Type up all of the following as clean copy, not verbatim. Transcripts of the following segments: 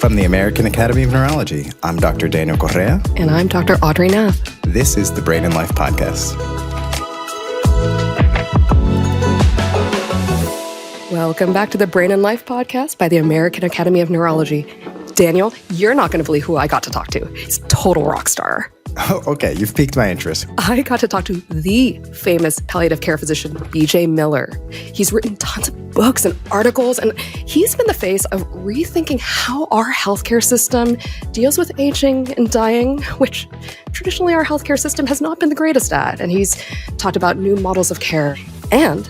From the American Academy of Neurology, I'm Dr. Daniel Correa. And I'm Dr. Audrey Nath. This is the Brain and Life Podcast. Welcome back to the Brain and Life Podcast by the American Academy of Neurology. Daniel, you're not going to believe who I got to talk to. He's a total rock star. Oh, okay. You've piqued my interest. I got to talk to the famous palliative care physician, BJ Miller. He's written tons of books and articles, and he's been the face of rethinking how our healthcare system deals with aging and dying, which traditionally our healthcare system has not been the greatest at. And he's talked about new models of care. And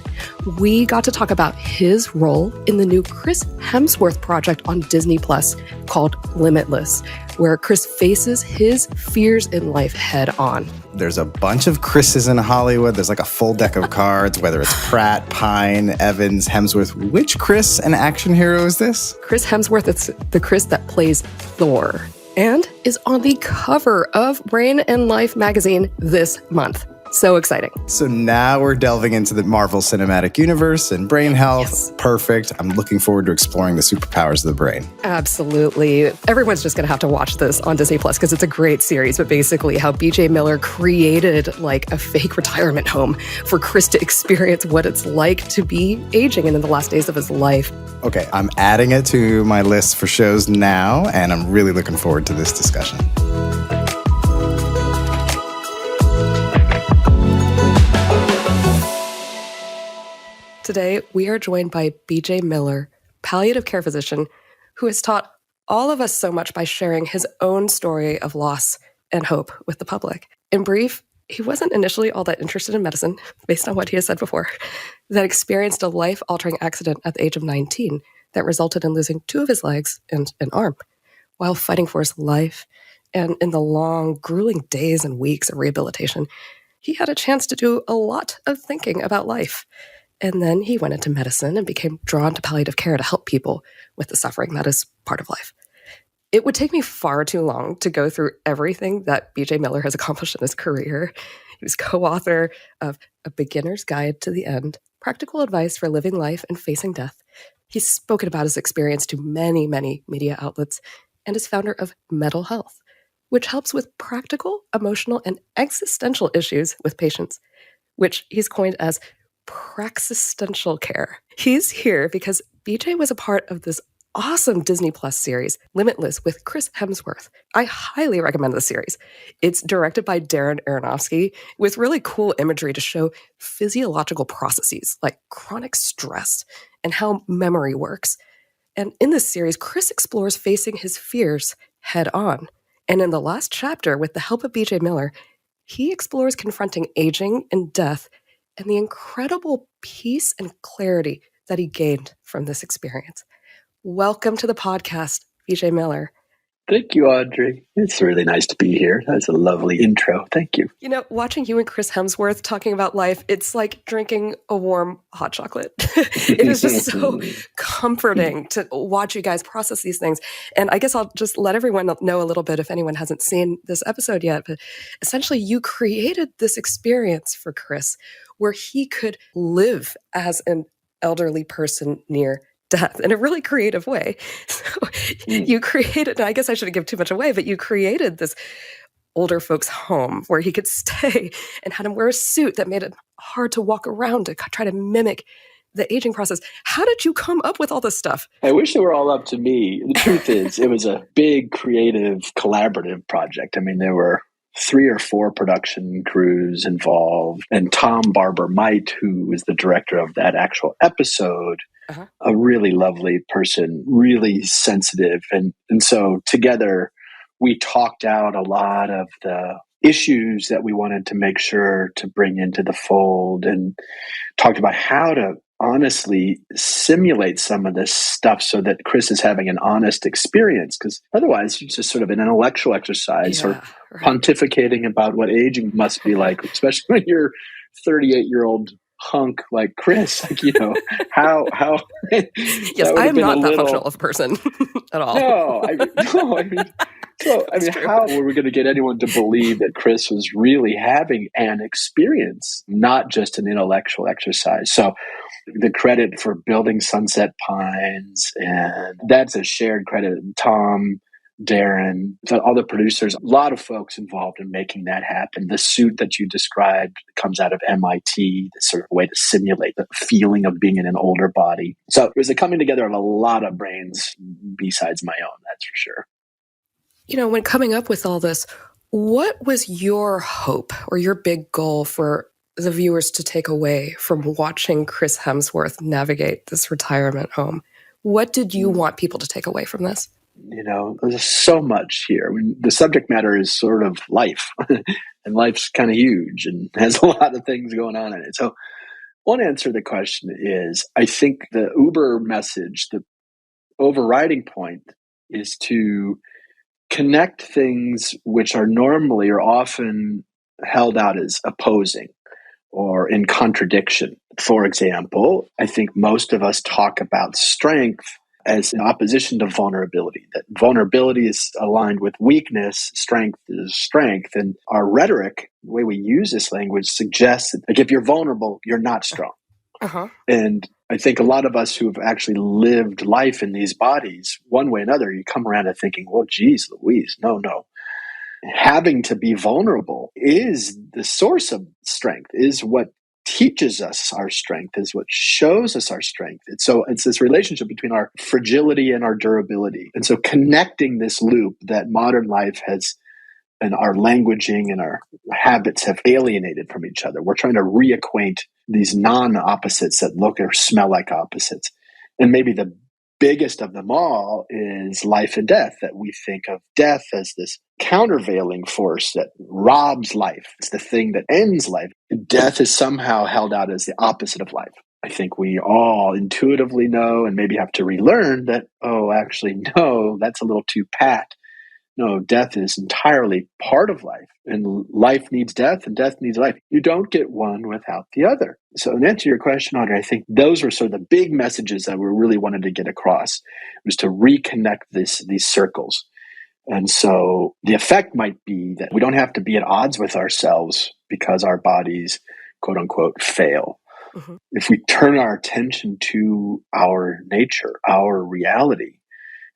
we got to talk about his role in the new Chris Hemsworth project on Disney Plus called Limitless, where Chris faces his fears in life head on. There's a bunch of Chris's in Hollywood. There's like a full deck of cards, whether it's Pratt, Pine, Evans, Hemsworth. Which Chris, an action hero, is this? Chris Hemsworth is the Chris that plays Thor and is on the cover of Brain and Life magazine this month. So exciting. So now we're delving into the Marvel Cinematic Universe and brain health. Yes. Perfect. I'm looking forward to exploring the superpowers of the brain. Absolutely. Everyone's just going to have to watch this on Disney Plus because it's a great series, but basically how BJ Miller created like a fake retirement home for Chris to experience what it's like to be aging and in the last days of his life. Okay, I'm adding it to my list for shows now, and I'm really looking forward to this discussion. Today, we are joined by BJ Miller, palliative care physician, who has taught all of us so much by sharing his own story of loss and hope with the public. In brief, he wasn't initially all that interested in medicine, based on what he has said before, that experienced a life-altering accident at the age of 19 that resulted in losing 2 of his legs and an arm while fighting for his life. And in the long, grueling days and weeks of rehabilitation, he had a chance to do a lot of thinking about life. And then he went into medicine and became drawn to palliative care to help people with the suffering that is part of life. It would take me far too long to go through everything that BJ Miller has accomplished in his career. He was co-author of A Beginner's Guide to the End, Practical Advice for Living Life and Facing Death. He's spoken about his experience to many, many media outlets and is founder of Mettle Health, which helps with practical, emotional, and existential issues with patients, which he's coined as praxistential care. He's here because BJ was a part of this awesome Disney Plus series, Limitless, with Chris Hemsworth. I highly recommend this series. It's directed by Darren Aronofsky with really cool imagery to show physiological processes like chronic stress and how memory works. And in this series, Chris explores facing his fears head on. And in the last chapter, with the help of BJ Miller, he explores confronting aging and death and the incredible peace and clarity that he gained from this experience. Welcome to the podcast, BJ Miller. Thank you, Audrey. It's really nice to be here. That's a lovely intro. Thank you. You know, watching you and Chris Hemsworth talking about life, it's like drinking a warm hot chocolate. It is just so comforting to watch you guys process these things. And I guess I'll just let everyone know a little bit if anyone hasn't seen this episode yet. But essentially, you created this experience for Chris where he could live as an elderly person near death in a really creative way. So you created, I guess I shouldn't give too much away, but you created this older folks' home where he could stay and had him wear a suit that made it hard to walk around to try to mimic the aging process. How did you come up with all this stuff? I wish it were all up to me. The truth is, it was a big, creative, collaborative project. I mean, there were 3 or 4 production crews involved, and Tom Barber-Might, who was the director of that actual episode, a really lovely person, really sensitive. And so together we talked out a lot of the issues that we wanted to make sure to bring into the fold and talked about how to honestly simulate some of this stuff so that Chris is having an honest experience. Because otherwise it's just sort of an intellectual exercise or pontificating about what aging must be like, especially when you're 38-year-old hunk like Chris, like, how that Yes, would I have am been a not that functional little. of a person at all. No, no, That's true. how were we going to get anyone to believe that Chris was really having an experience, not just an intellectual exercise? So the credit for building Sunset Pines, and that's a shared credit. Tom, Darren, all the producers, a lot of folks involved in making that happen. The suit that you described comes out of MIT, the sort of way to simulate the feeling of being in an older body. So it was a coming together of a lot of brains besides my own, that's for sure. When coming up with all this, what was your hope or your big goal for the viewers to take away from watching Chris Hemsworth navigate this retirement home? What did you want people to take away from this? There's so much here. The subject matter is sort of life, and life's kind of huge and has a lot of things going on in it. So one answer to the question is, I think the Uber message, the overriding point, is to connect things which are normally or often held out as opposing or in contradiction. For example, I think most of us talk about strength as in opposition to vulnerability, that vulnerability is aligned with weakness, strength is strength. And our rhetoric, the way we use this language, suggests that, like, if you're vulnerable, you're not strong. Uh-huh. And I think a lot of us who have actually lived life in these bodies, one way or another, you come around to thinking, well, geez, Louise, no. Having to be vulnerable is the source of strength, is what teaches us our strength, is what shows us our strength. It's this relationship between our fragility and our durability. And so connecting this loop that modern life has, and our languaging and our habits have alienated from each other. We're trying to reacquaint these non-opposites that look or smell like opposites. And maybe the biggest of them all is life and death, that we think of death as this countervailing force that robs life. It's the thing that ends life. Death is somehow held out as the opposite of life. I think we all intuitively know, and maybe have to relearn that, actually, no, that's a little too pat. No, death is entirely part of life, and life needs death and death needs life. You don't get one without the other. So in answer to your question, Audrey, I think those were sort of the big messages that we really wanted to get across, was to reconnect these circles. And so the effect might be that we don't have to be at odds with ourselves because our bodies, quote unquote, fail. Mm-hmm. If we turn our attention to our nature, our reality,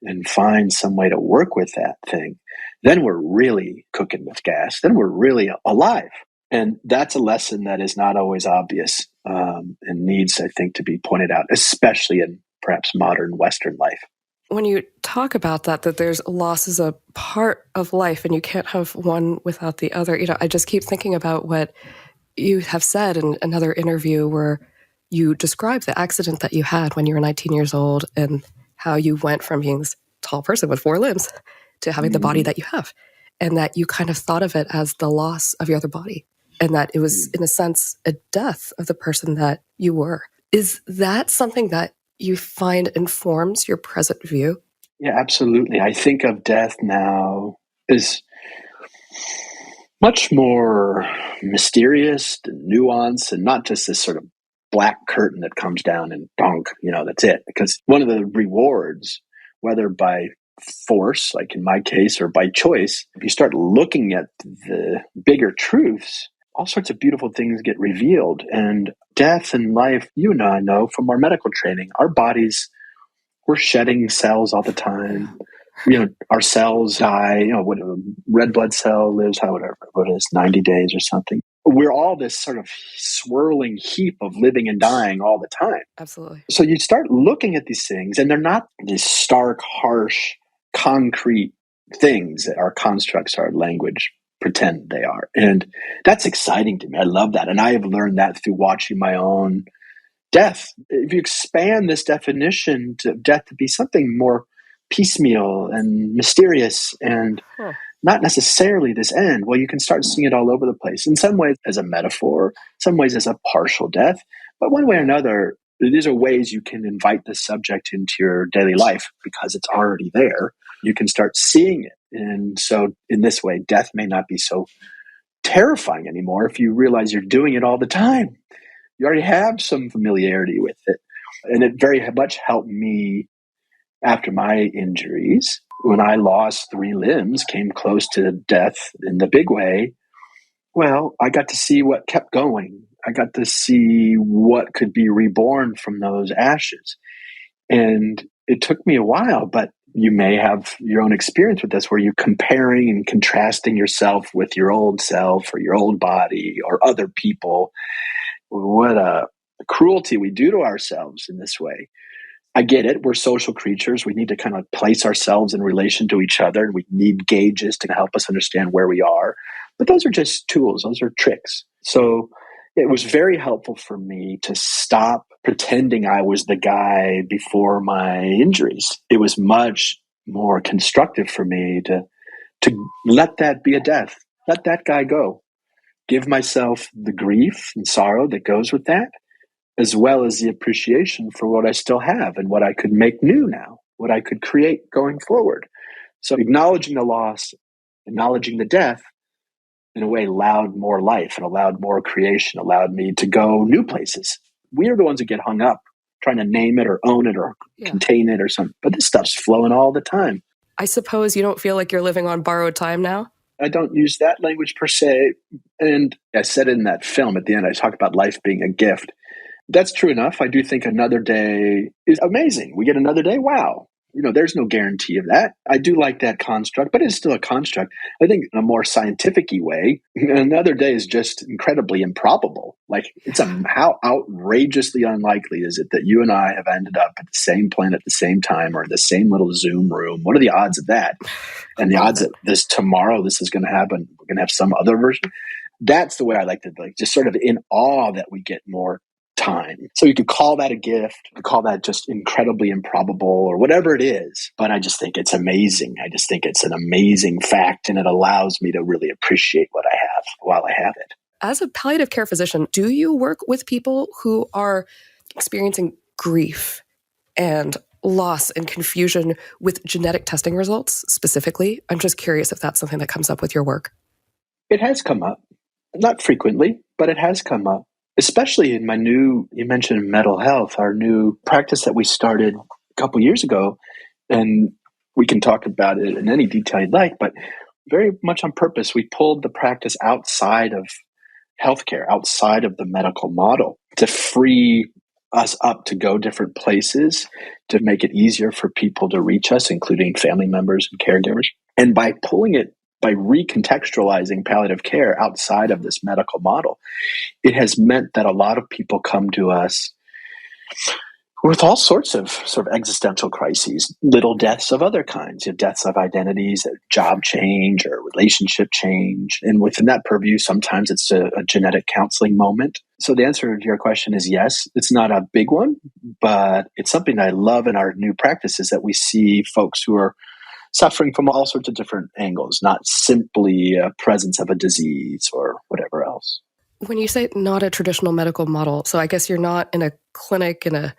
and find some way to work with that thing, then we're really cooking with gas. Then we're really alive. And that's a lesson that is not always obvious, and needs, I think, to be pointed out, especially in perhaps modern Western life. When you talk about that there's loss is a part of life and you can't have one without the other, I just keep thinking about what you have said in another interview where you described the accident that you had when you were 19 years old and how you went from being this tall person with 4 limbs to having the body that you have, and that you kind of thought of it as the loss of your other body, and that it was, in a sense, a death of the person that you were. Is that something that you find informs your present view? Yeah, absolutely. I think of death now as much more mysterious and nuanced, and not just this sort of black curtain that comes down and donk, that's it. Because one of the rewards, whether by force, like in my case, or by choice, if you start looking at the bigger truths, all sorts of beautiful things get revealed. And death and life, you and I know from our medical training, our bodies, we're shedding cells all the time. Our cells die, when a red blood cell lives, whatever it is, 90 days or something. We're all this sort of swirling heap of living and dying all the time. Absolutely. So you start looking at these things, and they're not these stark, harsh, concrete things that our constructs, our language pretend they are. And that's exciting to me. I love that. And I have learned that through watching my own death. If you expand this definition to death to be something more piecemeal and mysterious and not necessarily this end, well, you can start seeing it all over the place. In some ways as a metaphor, some ways as a partial death, but one way or another, these are ways you can invite the subject into your daily life because it's already there. You can start seeing it. And so in this way, death may not be so terrifying anymore if you realize you're doing it all the time. You already have some familiarity with it. And it very much helped me after my injuries. When I lost 3 limbs, came close to death in the big way, well, I got to see what kept going. I got to see what could be reborn from those ashes. And it took me a while, but you may have your own experience with this where you're comparing and contrasting yourself with your old self or your old body or other people. What a cruelty we do to ourselves in this way. I get it. We're social creatures. We need to kind of place ourselves in relation to each other. And we need gauges to help us understand where we are. But those are just tools. Those are tricks. So it was very helpful for me to stop pretending I was the guy before my injuries. It was much more constructive for me to let that be a death. Let that guy go. Give myself the grief and sorrow that goes with that, as well as the appreciation for what I still have and what I could make new now, what I could create going forward. So acknowledging the loss, acknowledging the death, in a way allowed more life and allowed more creation, allowed me to go new places. We are the ones that get hung up trying to name it or own it or contain it or something. But this stuff's flowing all the time. I suppose you don't feel like you're living on borrowed time now? I don't use that language per se. And I said in that film at the end, I talk about life being a gift. That's true enough. I do think another day is amazing. We get another day. Wow. There's no guarantee of that. I do like that construct, but it's still a construct. I think in a more scientific-y way, another day is just incredibly improbable. Like, how outrageously unlikely is it that you and I have ended up at the same planet at the same time or in the same little Zoom room? What are the odds of that? And the odds that this is going to happen, we're going to have some other version. That's the way I like to, just sort of in awe that we get more time. So you could call that a gift, you could call that just incredibly improbable or whatever it is. But I just think it's amazing. I just think it's an amazing fact, and it allows me to really appreciate what I have while I have it. As a palliative care physician, do you work with people who are experiencing grief and loss and confusion with genetic testing results specifically? I'm just curious if that's something that comes up with your work. It has come up. Not frequently, but it has come up. Especially in you mentioned Mettle Health, our new practice that we started a couple years ago, and we can talk about it in any detail you'd like, but very much on purpose, we pulled the practice outside of healthcare, outside of the medical model, to free us up to go different places, to make it easier for people to reach us, including family members and caregivers. And by recontextualizing palliative care outside of this medical model, it has meant that a lot of people come to us with all sorts of sort of existential crises, little deaths of other kinds, deaths of identities, job change or relationship change. And within that purview, sometimes it's a genetic counseling moment. So the answer to your question is yes. It's not a big one, but it's something that I love in our new practice, is that we see folks who are suffering from all sorts of different angles, not simply a presence of a disease or whatever else. When you say not a traditional medical model, so I guess you're not in a clinic in a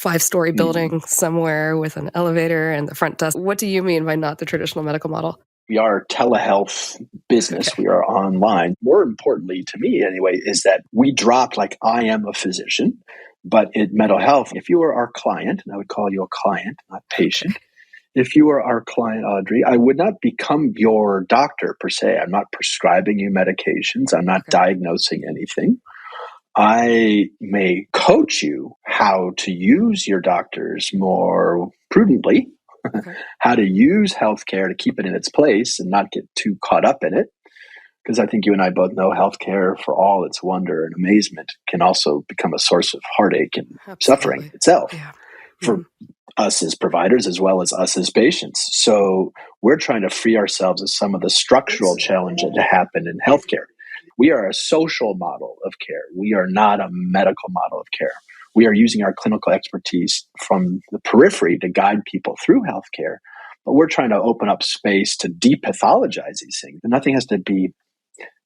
5-story building somewhere with an elevator and the front desk. What do you mean by not the traditional medical model? We are a telehealth business. Okay. We are online. More importantly to me anyway, is that we dropped I am a physician, but in Mettle Health, if you were our client, and I would call you a client, not patient, if you were our client, Audrey, I would not become your doctor per se. I'm not prescribing you medications. I'm not diagnosing anything. I may coach you how to use your doctors more prudently, how to use healthcare to keep it in its place and not get too caught up in it. Because I think you and I both know healthcare, for all its wonder and amazement, can also become a source of heartache and suffering itself. Yeah. For us as providers as well as us as patients. So we're trying to free ourselves of some of the structural challenges that happen in healthcare. We are a social model of care. We are not a medical model of care. We are using our clinical expertise from the periphery to guide people through healthcare, but we're trying to open up space to depathologize these things. And nothing has to be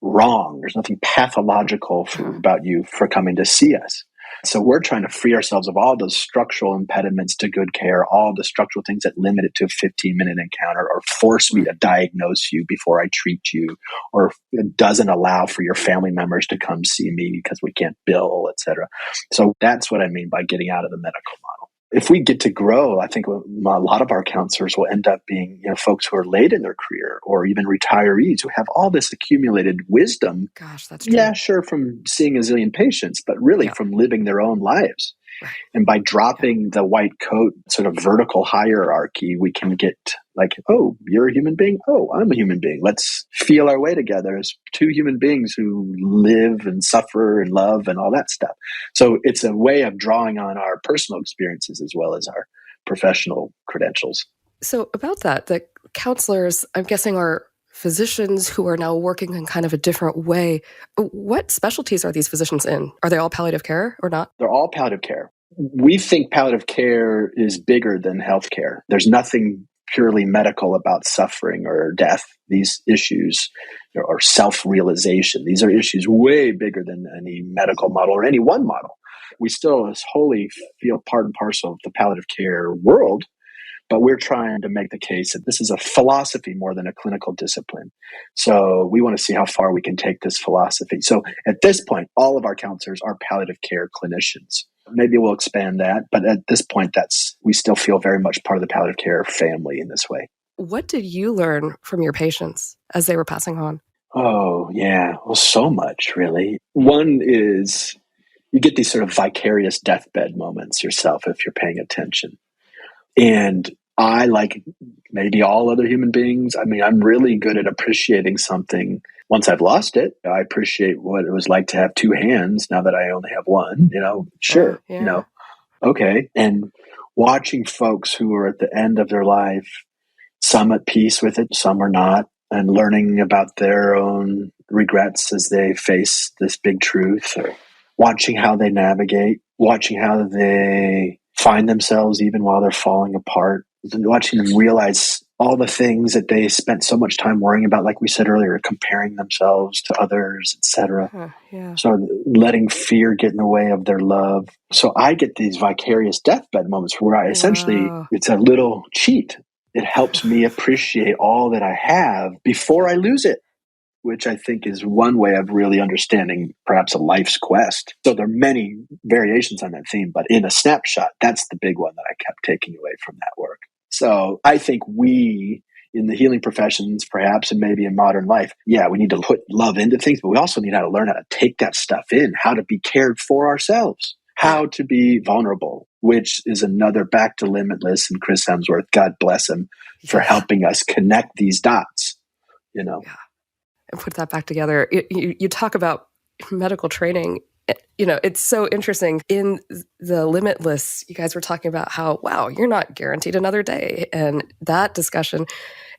wrong. There's nothing pathological about you for coming to see us. So we're trying to free ourselves of all those structural impediments to good care, all the structural things that limit it to a 15-minute encounter or force me to diagnose you before I treat you, or it doesn't allow for your family members to come see me because we can't bill, et cetera. So that's what I mean by getting out of the medical model. If we get to grow, I think a lot of our counselors will end up being, folks who are late in their career or even retirees who have all this accumulated wisdom. Gosh, that's true. Yeah, sure, from seeing a zillion patients, but really from living their own lives. Right. And by dropping the white coat sort of vertical hierarchy, we can get like, oh, you're a human being. Oh, I'm a human being. Let's feel our way together as two human beings who live and suffer and love and all that stuff. So it's a way of drawing on our personal experiences as well as our professional credentials. So about that, the counselors, I'm guessing, are physicians who are now working in kind of a different way. What specialties are these physicians in? Are they all palliative care or not? They're all palliative care. We think palliative care is bigger than healthcare. There's nothing purely medical about suffering or death. These issues or self-realization, these are issues way bigger than any medical model or any one model. We still wholly feel part and parcel of the palliative care world, but we're trying to make the case that this is a philosophy more than a clinical discipline. So we want to see how far we can take this philosophy. So at this point, all of our counselors are palliative care clinicians. Maybe we'll expand that, but at this point, we still feel very much part of the palliative care family in this way. What did you learn from your patients as they were passing on? Oh, yeah. Well, so much, really. One is you get these sort of vicarious deathbed moments yourself if you're paying attention. And I, like maybe all other human beings, I'm really good at appreciating something once I've lost it. I appreciate what it was like to have two hands now that I only have one, sure, okay. And watching folks who are at the end of their life, some at peace with it, some are not, and learning about their own regrets as they face this big truth, or watching how they navigate, watching how they find themselves even while they're falling apart, and watching them realize all the things that they spent so much time worrying about, like we said earlier, comparing themselves to others, etc. So letting fear get in the way of their love. So I get these vicarious deathbed moments where I essentially, it's a little cheat. It helps me appreciate all that I have before I lose it, which I think is one way of really understanding perhaps a life's quest. So there are many variations on that theme, but in a snapshot, that's the big one that I kept taking away from that work. So I think we, in the healing professions, perhaps, and maybe in modern life, we need to put love into things, but we also need to learn how to take that stuff in, how to be cared for ourselves, how to be vulnerable, which is another back to Limitless and Chris Hemsworth, God bless him, for helping us connect these dots, And put that back together. You talk about medical training. It's so interesting. In the Limitless, you guys were talking about how, wow, you're not guaranteed another day. And that discussion.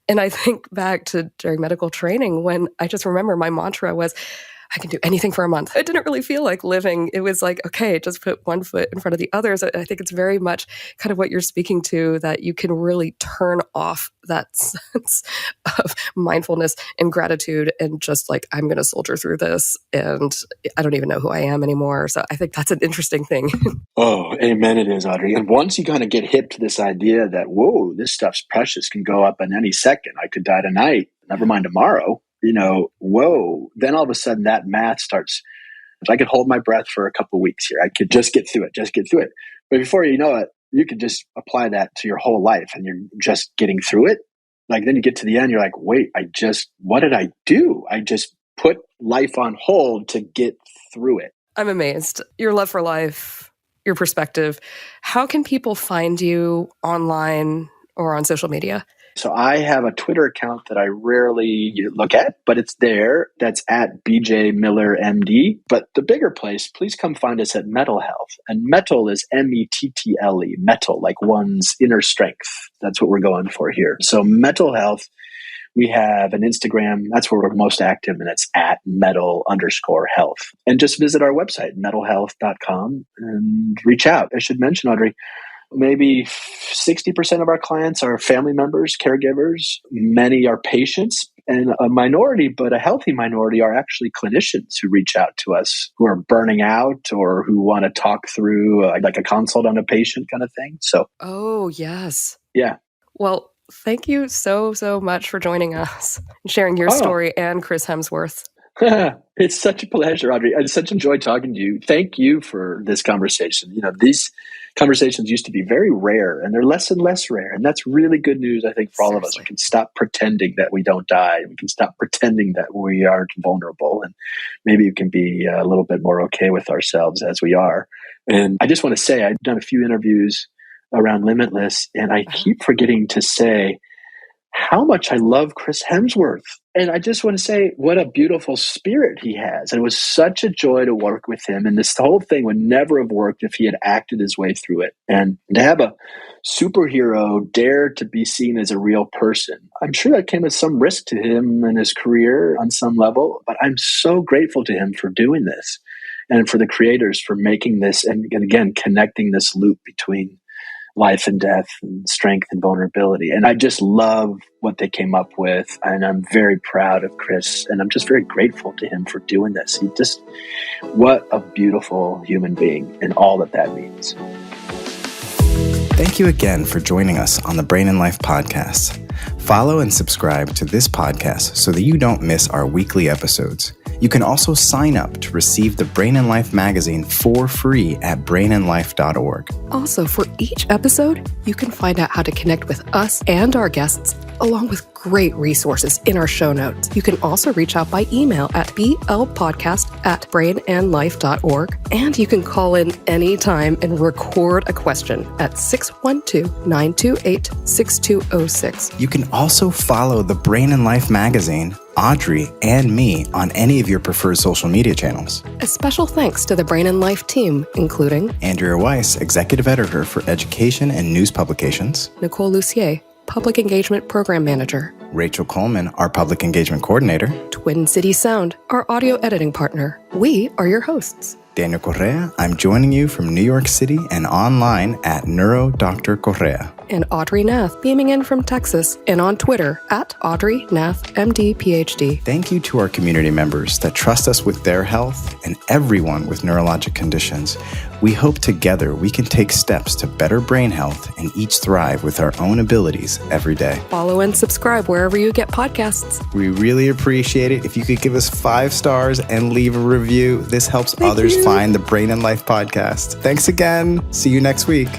And I think back to during medical training when I just remember my mantra was, I can do anything for a month. It didn't really feel like living. It was like, okay, just put one foot in front of the others. I think it's very much kind of what you're speaking to, that you can really turn off that sense of mindfulness and gratitude and just like, I'm going to soldier through this and I don't even know who I am anymore. So I think that's an interesting thing. Oh, amen it is, Audrey. And once you kind of get hip to this idea that, whoa, this stuff's precious, can go up in any second. I could die tonight, never mind tomorrow. Whoa, then all of a sudden that math starts. If I could hold my breath for a couple of weeks here, I could just get through it. But before you know it, you could just apply that to your whole life and you're just getting through it. Like then you get to the end, you're like, wait, what did I do? I just put life on hold to get through it. I'm amazed. Your love for life, your perspective. How can people find you online or on social media? So I have a Twitter account that I rarely look at, but it's there. That's at BJ Miller MD. But the bigger place, please come find us at Mettle Health. And Mettle is METTLE, Mettle, like one's inner strength. That's what we're going for here. So Mettle Health, we have an Instagram. That's where we're most active, and it's at Mettle_health. And just visit our website, mettlehealth.com, and reach out. I should mention, Audrey, maybe 60% of our clients are family members, caregivers. Many are patients, and a minority, but a healthy minority, are actually clinicians who reach out to us who are burning out or who want to talk through like a consult on a patient kind of thing. So, Oh, yes. yeah. Well, thank you so much for joining us and sharing your Oh, story and Chris Hemsworth. it's such a pleasure, Audrey. I such enjoyed talking to you. Thank you for this conversation. These conversations used to be very rare, and they're less and less rare. And that's really good news, I think, for all of us. We can stop pretending that we don't die. We can stop pretending that we aren't vulnerable. And maybe you can be a little bit more okay with ourselves as we are. And I just want to say, I've done a few interviews around Limitless, and I keep forgetting to say how much I love Chris Hemsworth. And I just want to say what a beautiful spirit he has. And it was such a joy to work with him. And this whole thing would never have worked if he had acted his way through it. And to have a superhero dare to be seen as a real person, I'm sure that came with some risk to him and his career on some level. But I'm so grateful to him for doing this and for the creators for making this and again, connecting this loop between life and death and strength and vulnerability. And I just love what they came up with. And I'm very proud of Chris. And I'm just very grateful to him for doing this. What a beautiful human being and all that means. Thank you again for joining us on the Brain and Life podcast. Follow and subscribe to this podcast so that you don't miss our weekly episodes. You can also sign up to receive the Brain and Life magazine for free at brainandlife.org. Also, for each episode, you can find out how to connect with us and our guests, along with great resources in our show notes. You can also reach out by email at blpodcast@brainandlife.org, and you can call in anytime and record a question at 612-928-6206. You can also follow the Brain and Life magazine, Audrey, and me on any of your preferred social media channels. A special thanks to the Brain and Life team, including Andrea Weiss, Executive Editor for Education and News Publications, Nicole Lucier, Public Engagement Program Manager, Rachel Coleman, our Public Engagement Coordinator, Twin City Sound, our audio editing partner. We are your hosts. Daniel Correa, I'm joining you from New York City and online at NeuroDr. Correa. And Audrey Nath, beaming in from Texas and on Twitter at Audrey Nath, MD, PhD. Thank you to our community members that trust us with their health and everyone with neurologic conditions. We hope together we can take steps to better brain health and each thrive with our own abilities every day. Follow and subscribe wherever you get podcasts. We really appreciate it if you could give us 5 stars and leave a review. This helps others find the Brain and Life podcast. Thanks again. See you next week.